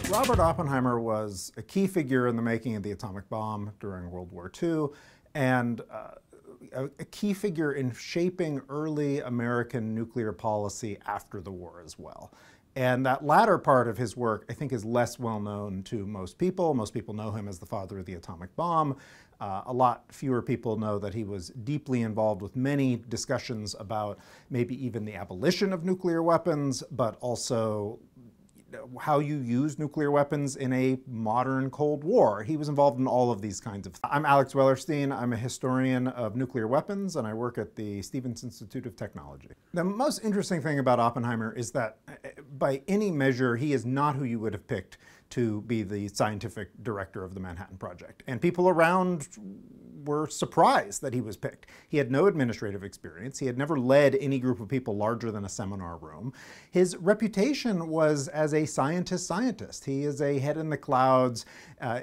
Robert Oppenheimer was a key figure in the making of the atomic bomb during World War II, and a key figure in shaping early American nuclear policy after the war as well. And that latter part of his work, I think, is less well known to most people. Most people know him as the father of the atomic bomb. A lot fewer people know that he was deeply involved with many discussions about maybe even the abolition of nuclear weapons, but also how you use nuclear weapons in a modern Cold War. He was involved in all of these kinds of things. I'm Alex Wellerstein. I'm a historian of nuclear weapons, and I work at the Stevens Institute of Technology. The most interesting thing about Oppenheimer is that, by any measure, he is not who you would have picked to be the scientific director of the Manhattan Project. And people around were surprised that he was picked. He had no administrative experience. He had never led any group of people larger than a seminar room. His reputation was as a scientist. He is a head in the clouds,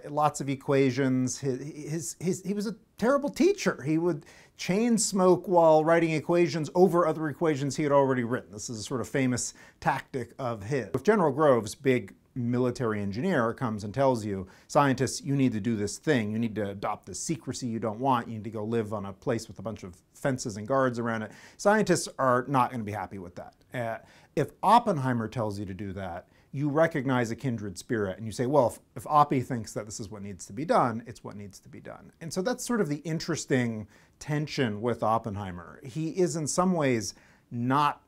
lots of equations. He was a terrible teacher. He would chain smoke while writing equations over other equations he had already written. This is a sort of famous tactic of his. If General Groves, big military engineer, comes and tells you, scientists, you need to do this thing, you need to adopt this secrecy you don't want, you need to go live on a place with a bunch of fences and guards around it, scientists are not going to be happy with that. If Oppenheimer tells you to do that, you recognize a kindred spirit and you say, well, if Oppie thinks that this is what needs to be done, it's what needs to be done. And so that's sort of the interesting tension with Oppenheimer. He is in some ways not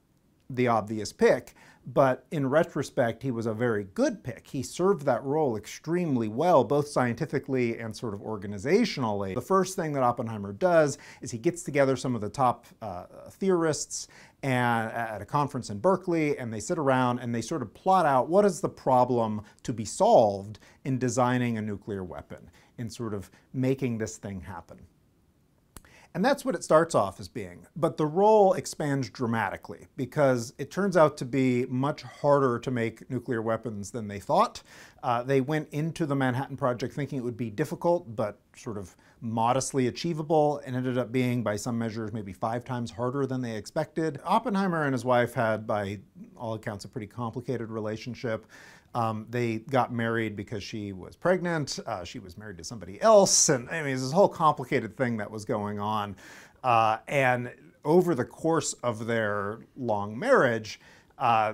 the obvious pick, but in retrospect, he was a very good pick. He served that role extremely well, both scientifically and sort of organizationally. The first thing that Oppenheimer does is he gets together some of the top theorists at a conference in Berkeley, and they sit around and they sort of plot out what is the problem to be solved in designing a nuclear weapon, in sort of making this thing happen. And that's what it starts off as being. But the role expands dramatically because it turns out to be much harder to make nuclear weapons than they thought. They went into the Manhattan Project thinking it would be difficult, but sort of modestly achievable, and ended up being, by some measures, maybe 5 times harder than they expected. Oppenheimer and his wife had, by all accounts, a pretty complicated relationship. They got married because she was pregnant, she was married to somebody else, and I mean, there's this whole complicated thing that was going on. And over the course of their long marriage,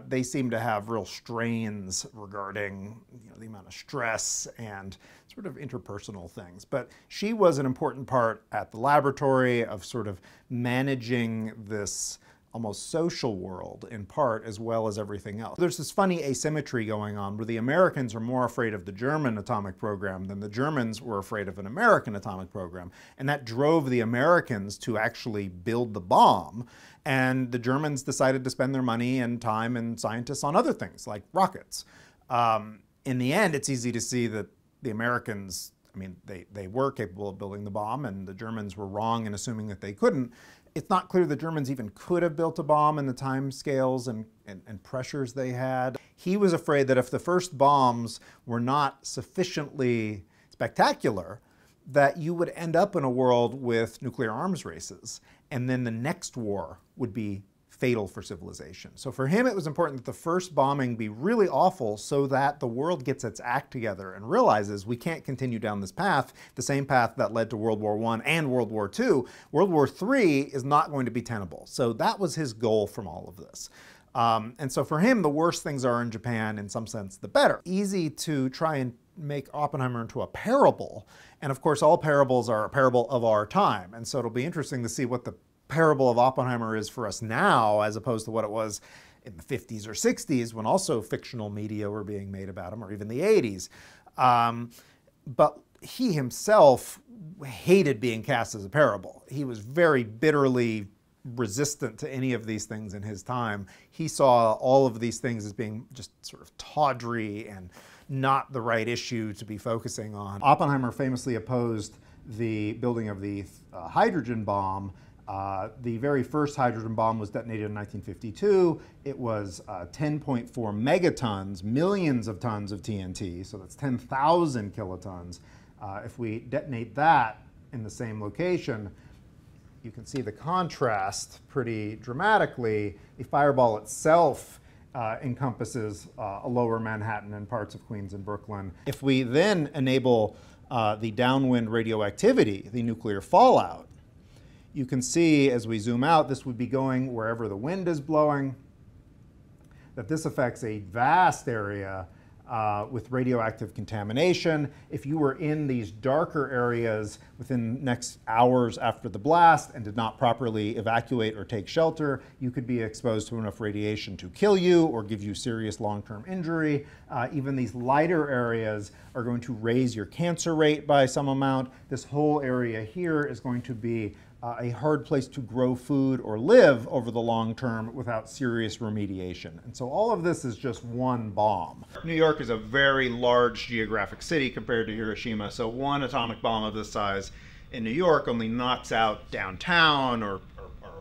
they seemed to have real strains regarding the amount of stress and sort of interpersonal things. But she was an important part at the laboratory of sort of managing this almost social world in part, as well as everything else. There's this funny asymmetry going on where the Americans are more afraid of the German atomic program than the Germans were afraid of an American atomic program. And that drove the Americans to actually build the bomb. And the Germans decided to spend their money and time and scientists on other things like rockets. In the end, it's easy to see that the Americans, I mean, they were capable of building the bomb, and the Germans were wrong in assuming that they couldn't. It's not clear the Germans even could have built a bomb in the time scales and pressures they had. He was afraid that if the first bombs were not sufficiently spectacular, that you would end up in a world with nuclear arms races, and then the next war would be fatal for civilization. So for him, it was important that the first bombing be really awful so that the world gets its act together and realizes we can't continue down this path, the same path that led to World War I and World War II. World War III is not going to be tenable. So that was his goal from all of this. And so for him, the worse things are in Japan, in some sense, the better. Easy to try and make Oppenheimer into a parable. And of course, all parables are a parable of our time. And so it'll be interesting to see what the parable of Oppenheimer is for us now, as opposed to what it was in the 50s or 60s, when also fictional media were being made about him, or even the 80s. But he himself hated being cast as a parable. He was very bitterly resistant to any of these things in his time. He saw all of these things as being just sort of tawdry and not the right issue to be focusing on. Oppenheimer famously opposed the building of the hydrogen bomb. The very first hydrogen bomb was detonated in 1952. It was 10.4 megatons, millions of tons of TNT, so that's 10,000 kilotons. If we detonate that in the same location, you can see the contrast pretty dramatically. The fireball itself encompasses lower Manhattan and parts of Queens and Brooklyn. If we then enable the downwind radioactivity, the nuclear fallout, you can see as we zoom out, this would be going wherever the wind is blowing, that this affects a vast area with radioactive contamination. If you were in these darker areas within the next hours after the blast and did not properly evacuate or take shelter, you could be exposed to enough radiation to kill you or give you serious long-term injury. Even these lighter areas are going to raise your cancer rate by some amount. This whole area here is going to be a hard place to grow food or live over the long term without serious remediation. And so all of this is just one bomb. New York is a very large geographic city compared to Hiroshima, so one atomic bomb of this size in New York only knocks out downtown or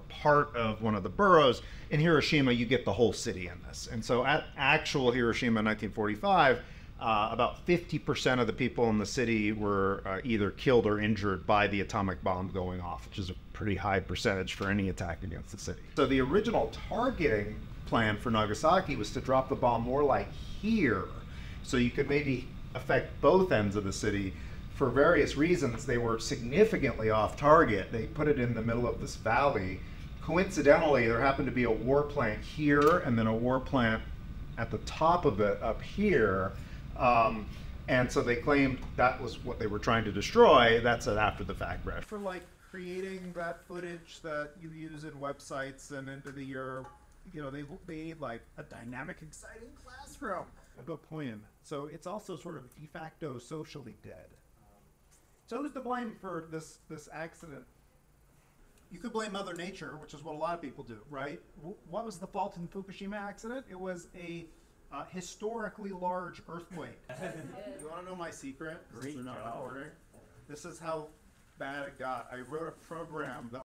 part of one of the boroughs. In Hiroshima, you get the whole city in this. And so at actual Hiroshima in 1945, about 50% of the people in the city were either killed or injured by the atomic bomb going off, which is a pretty high percentage for any attack against the city. So the original targeting plan for Nagasaki was to drop the bomb more like here, so you could maybe affect both ends of the city. For various reasons, they were significantly off target. They put it in the middle of this valley. Coincidentally, there happened to be a war plant here and then a war plant at the top of it up here. And so they claimed that was what they were trying to destroy. That's an after-the-fact reference. For like creating that footage that you use in websites and into the they made like a dynamic, exciting classroom. Good point. So it's also sort of de facto socially dead. So who's to blame for this accident? You could blame Mother Nature, which is what a lot of people do, right? What was the fault in the Fukushima accident? It was a historically large earthquake. You want to know my secret? Great job. This is how bad it got. I wrote a program that